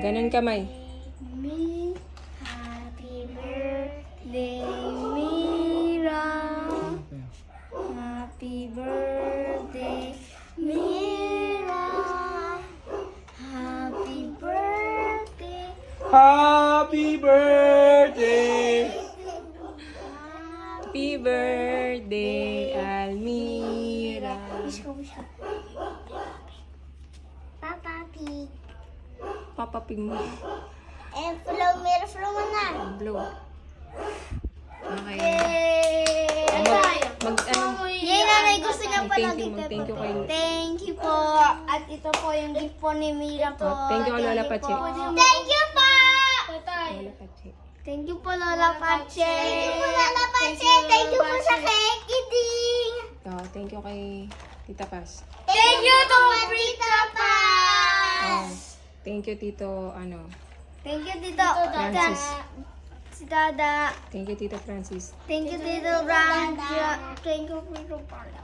Ganon kamay. Me. Happy birthday, Mira. Happy birthday, Mira. Happy birthday. Happy birthday! Happy birthday, Almira. Papa Pig. Papa Pig mo. Flow, meron flow na. Blow. Okay. Yay! Yay, nanay, gusto niya pa Thank you, lagi thank you kay... Thank you po. At ito po yung gift po ni Mira po. Thank you, Lola Pache. Thank you po! Lola Pache. Thank you po, Lola Pache. Thank you po, Lola Pache. Thank you po sa cake, Ding. Thank you kay Tita Paz. Thank you to Rita Paz. Thank you, Tito, ano. Thank you, Tito Francis. Si Dada. Thank you, Tito Francis. Thank you, Tito Branda. Thank you, Tito Paula.